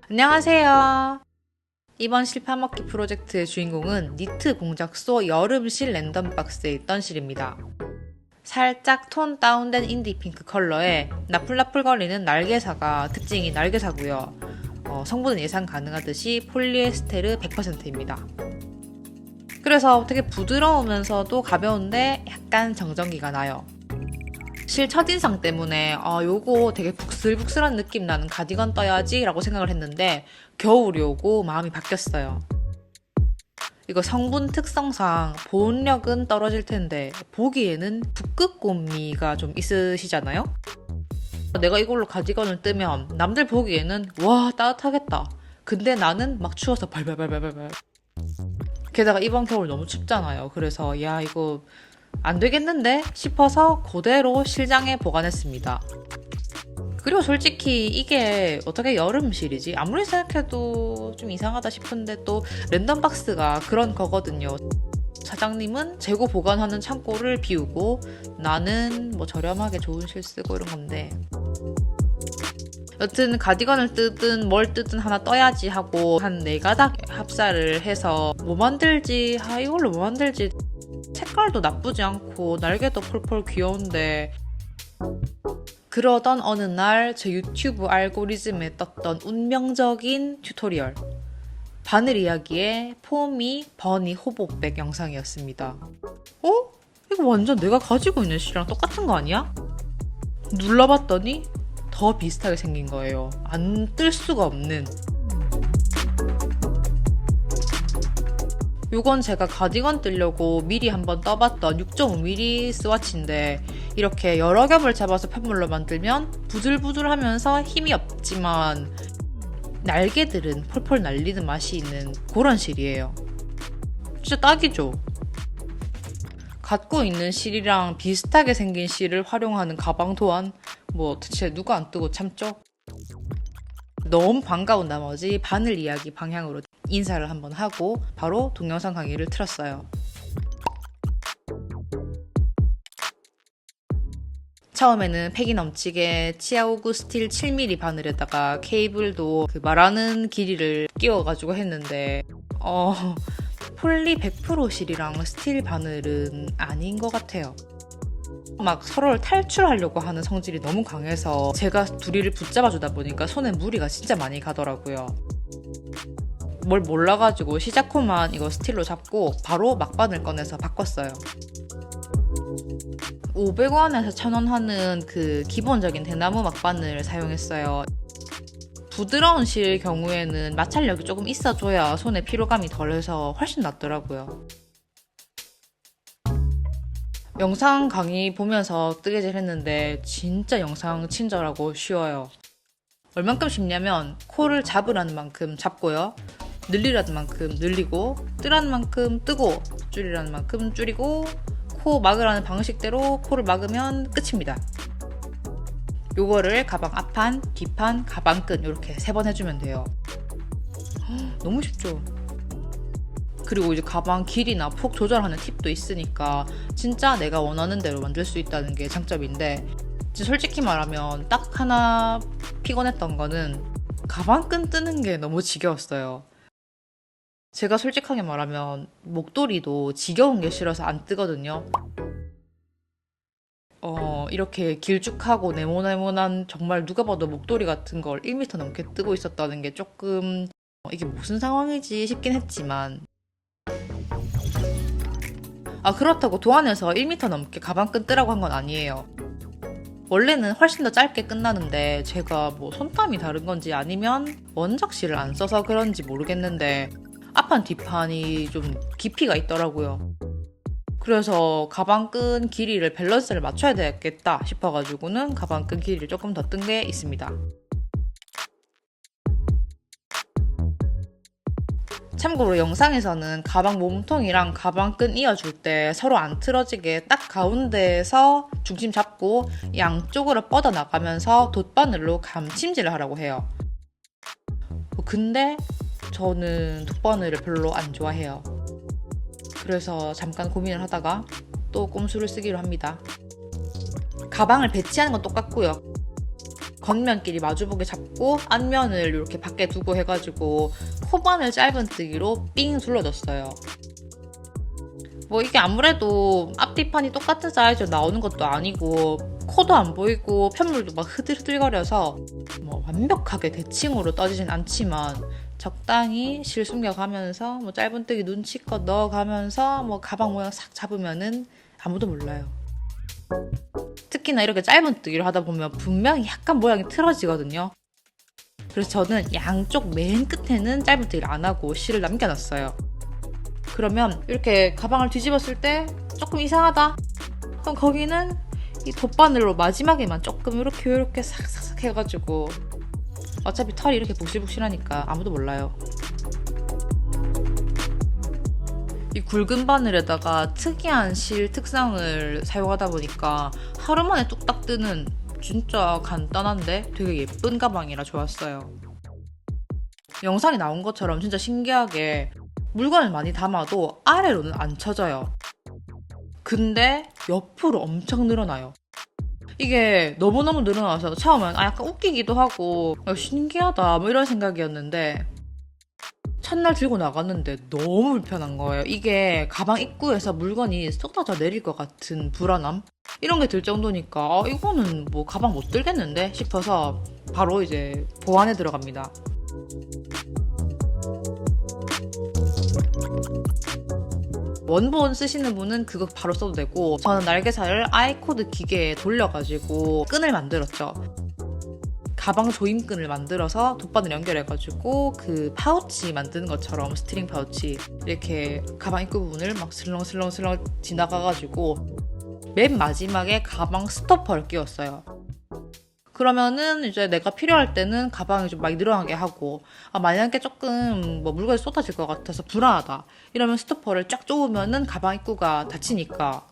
안녕하세요. 이번 실파먹기 프로젝트의 주인공은 니트 공작소 여름실 랜덤 박스에 있던 실입니다. 살짝 톤 다운된 인디 핑크 컬러에 나풀나풀거리는 날개사가 특징인 날개사고요. 성분은 예상 가능하듯이 폴리에스테르 100%입니다. 그래서 되게 부드러우면서도 가벼운데 약간 정전기가 나요. 실 첫인상 때문에 요거 되게 북슬북슬한 느낌 나는 가디건 떠야지 라고 생각을 했는데 겨울이 오고 마음이 바뀌었어요. 이거 성분 특성상 보온력은 떨어질 텐데 보기에는 북극곰미가 좀 있으시잖아요? 내가 이걸로 가디건을 뜨면 남들 보기에는 와 따뜻하겠다. 근데 나는 막 추워서 발발발발발. 게다가 이번 겨울 너무 춥잖아요. 그래서 야 이거 안 되겠는데 싶어서 그대로 실장에 보관했습니다. 그리고 솔직히 이게 어떻게 여름실이지? 아무리 생각해도 좀 이상하다 싶은데 또 랜덤 박스가 그런 거거든요. 사장님은 재고 보관하는 창고를 비우고 나는 뭐 저렴하게 좋은 실 쓰고 이런 건데 여튼 가디건을 뜨든 뭘 뜨든 하나 떠야지 하고 한 4가닥 합사를 해서 뭐 만들지? 이걸로 뭐 만들지? 색깔도 나쁘지 않고 날개도 펄펄 귀여운데 그러던 어느 날 제 유튜브 알고리즘에 떴던 운명적인 튜토리얼 바늘 이야기의 포미 버니 호복백 영상이었습니다. 이거 완전 내가 가지고 있는 실이랑 똑같은 거 아니야? 눌러봤더니 더 비슷하게 생긴 거예요. 안 뜰 수가 없는. 요건 제가 가디건 뜨려고 미리 한번 떠봤던 6.5mm 스와치인데 이렇게 여러 겹을 잡아서 편물로 만들면 부들부들하면서 힘이 없지만 날개들은 펄펄 날리는 맛이 있는 그런 실이에요. 진짜 딱이죠? 갖고 있는 실이랑 비슷하게 생긴 실을 활용하는 가방 또한 뭐 대체 누가 안 뜨고 참죠? 너무 반가운 나머지 바늘 이야기 방향으로 인사를 한번 하고 바로 동영상 강의를 틀었어요. 처음에는 패기 넘치게 치아오구 스틸 7mm 바늘에다가 케이블도 그 말하는 길이를 끼워가지고 했는데 폴리 100% 실이랑 스틸 바늘은 아닌 것 같아요. 막 서로를 탈출하려고 하는 성질이 너무 강해서 제가 둘이를 붙잡아 주다 보니까 손에 무리가 진짜 많이 가더라고요. 뭘 몰라가지고 시자코만 이거 스틸로 잡고 바로 막바늘 꺼내서 바꿨어요. 500원에서 1000원 하는 그 기본적인 대나무 막바늘 사용했어요. 부드러운 실 경우에는 마찰력이 조금 있어줘야 손에 피로감이 덜해서 훨씬 낫더라고요. 영상 강의 보면서 뜨개질 했는데 진짜 영상 친절하고 쉬워요. 얼만큼 쉽냐면 코를 잡으라는 만큼 잡고요. 늘리라는 만큼 늘리고 뜨라는 만큼 뜨고 줄이라는 만큼 줄이고 코 막으라는 방식대로 코를 막으면 끝입니다. 요거를 가방 앞판, 뒷판, 가방끈 이렇게 3번 해주면 돼요. 너무 쉽죠? 그리고 이제 가방 길이나 폭 조절하는 팁도 있으니까 진짜 내가 원하는 대로 만들 수 있다는 게 장점인데 솔직히 말하면 딱 하나 피곤했던 거는 가방끈 뜨는 게 너무 지겨웠어요. 제가 솔직하게 말하면 목도리도 지겨운 게 싫어서 안 뜨거든요. 이렇게 길쭉하고 네모네모난 정말 누가 봐도 목도리 같은 걸 1m 넘게 뜨고 있었다는 게 조금 이게 무슨 상황이지 싶긴 했지만 그렇다고 도안에서 1m 넘게 가방끈 뜨라고 한 건 아니에요. 원래는 훨씬 더 짧게 끝나는데 제가 뭐 손땀이 다른 건지 아니면 원작실을 안 써서 그런지 모르겠는데 앞판 뒷판이 좀 깊이가 있더라고요. 그래서 가방끈 길이를 밸런스를 맞춰야 되겠다 싶어가지고는 가방끈 길이를 조금 더 뜬 게 있습니다. 참고로 영상에서는 가방 몸통이랑 가방끈 이어줄 때 서로 안 틀어지게 딱 가운데에서 중심 잡고 양쪽으로 뻗어나가면서 돗바늘로 감침질을 하라고 해요. 근데 저는 돗바늘을 별로 안 좋아해요. 그래서 잠깐 고민을 하다가 또 꼼수를 쓰기로 합니다. 가방을 배치하는 건 똑같고요. 겉면끼리 마주보게 잡고 앞면을 이렇게 밖에 두고 해가지고 코바늘 짧은뜨기로 삥 둘러줬어요. 뭐 이게 아무래도 앞뒤판이 똑같은 사이즈로 나오는 것도 아니고 코도 안 보이고 편물도 막 흐들흐들거려서 뭐 완벽하게 대칭으로 떠지진 않지만 적당히 실 숨겨가면서 뭐 짧은뜨기 눈치껏 넣어가면서 뭐 가방 모양 싹 잡으면은 아무도 몰라요. 특히나 이렇게 짧은뜨기를 하다 보면 분명히 약간 모양이 틀어지거든요. 그래서 저는 양쪽 맨 끝에는 짧은뜨기를 안 하고 실을 남겨놨어요. 그러면 이렇게 가방을 뒤집었을 때 조금 이상하다? 그럼 거기는 이 돗바늘로 마지막에만 조금 이렇게 싹싹싹 해가지고 어차피 털이 이렇게 북실북실하니까 아무도 몰라요. 이 굵은 바늘에다가 특이한 실 특성을 사용하다 보니까 하루 만에 뚝딱 뜨는 진짜 간단한데 되게 예쁜 가방이라 좋았어요. 영상에 나온 것처럼 진짜 신기하게 물건을 많이 담아도 아래로는 안 쳐져요. 근데 옆으로 엄청 늘어나요. 이게 너무너무 늘어나서 처음엔 약간 웃기기도 하고 신기하다 뭐 이런 생각이었는데 첫날 들고 나갔는데 너무 불편한 거예요. 이게 가방 입구에서 물건이 쏟아져 내릴 것 같은 불안함? 이런 게 들 정도니까 이거는 뭐 가방 못 들겠는데 싶어서 바로 이제 보안에 들어갑니다. 원본 쓰시는 분은 그거 바로 써도 되고 저는 날개살을 아이코드 기계에 돌려가지고 끈을 만들었죠. 가방 조임끈을 만들어서 돗바늘 연결해가지고 그 파우치 만드는 것처럼 스트링 파우치 이렇게 가방 입구 부분을 막 슬렁슬렁슬렁 지나가가지고 맨 마지막에 가방 스토퍼를 끼웠어요. 그러면은 이제 내가 필요할 때는 가방이 좀 많이 늘어나게 하고 만약에 조금 뭐 물건이 쏟아질 것 같아서 불안하다 이러면 스토퍼를 쫙 조으면은 가방 입구가 닫히니까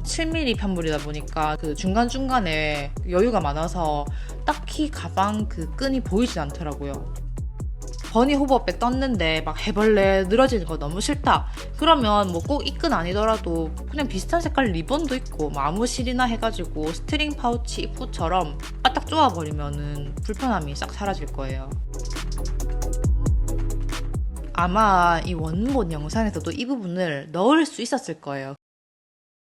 7mm 편물이다 보니까 그 중간중간에 여유가 많아서 딱히 가방 그 끈이 보이진 않더라고요. 버니 호버백 떴는데 막 해벌레 늘어지는 거 너무 싫다. 그러면 뭐 꼭 이 끈 아니더라도 그냥 비슷한 색깔 리본도 있고 뭐 아무 실이나 해가지고 스트링 파우치 입구처럼 딱 조아버리면은 불편함이 싹 사라질 거예요. 아마 이 원본 영상에서도 이 부분을 넣을 수 있었을 거예요.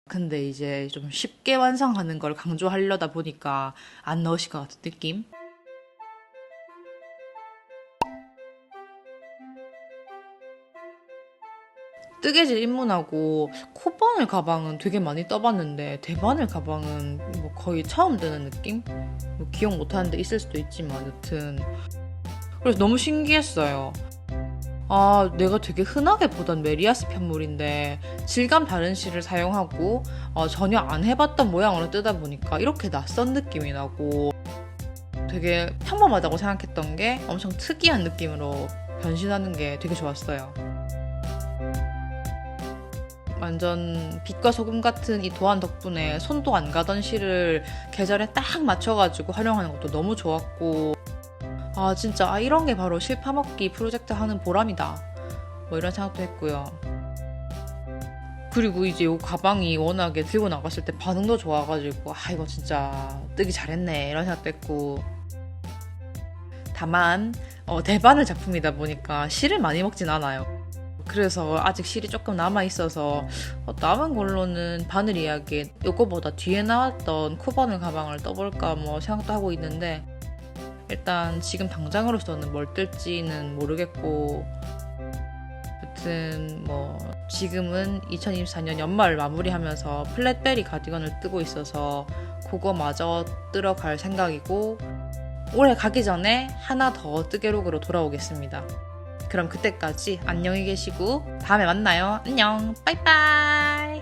근데 이제 좀 쉽게 완성하는 걸 강조하려다 보니까 안 넣으실 것 같은 느낌? 뜨개질 입문하고 코바늘 가방은 되게 많이 떠봤는데 대바늘 가방은 뭐 거의 처음 드는 느낌? 뭐 기억 못하는데 있을 수도 있지만 여튼 그래서 너무 신기했어요. 내가 되게 흔하게 보던 메리아스 편물인데 질감 다른 실을 사용하고 전혀 안 해봤던 모양으로 뜨다 보니까 이렇게 낯선 느낌이 나고 되게 평범하다고 생각했던 게 엄청 특이한 느낌으로 변신하는 게 되게 좋았어요. 완전 빛과 소금 같은 이 도안 덕분에 손도 안 가던 실을 계절에 딱 맞춰가지고 활용하는 것도 너무 좋았고 진짜 이런 게 바로 실 파먹기 프로젝트 하는 보람이다 뭐 이런 생각도 했고요. 그리고 이제 이 가방이 워낙에 들고 나갔을 때 반응도 좋아가지고 이거 진짜 뜨기 잘했네 이런 생각도 했고 다만 대바늘 작품이다 보니까 실을 많이 먹진 않아요. 그래서 아직 실이 조금 남아있어서 남은 걸로는 바늘 이야기 요거보다 뒤에 나왔던 코바늘 가방을 떠볼까 뭐 생각도 하고 있는데 일단 지금 당장으로서는 뭘 뜰지는 모르겠고 여튼 뭐 지금은 2024년 연말을 마무리하면서 플랫베리 가디건을 뜨고 있어서 그거마저 뜨러 갈 생각이고 올해 가기 전에 하나 더 뜨개록으로 돌아오겠습니다. 그럼 그때까지 안녕히 계시고 다음에 만나요. 안녕. 빠이빠이.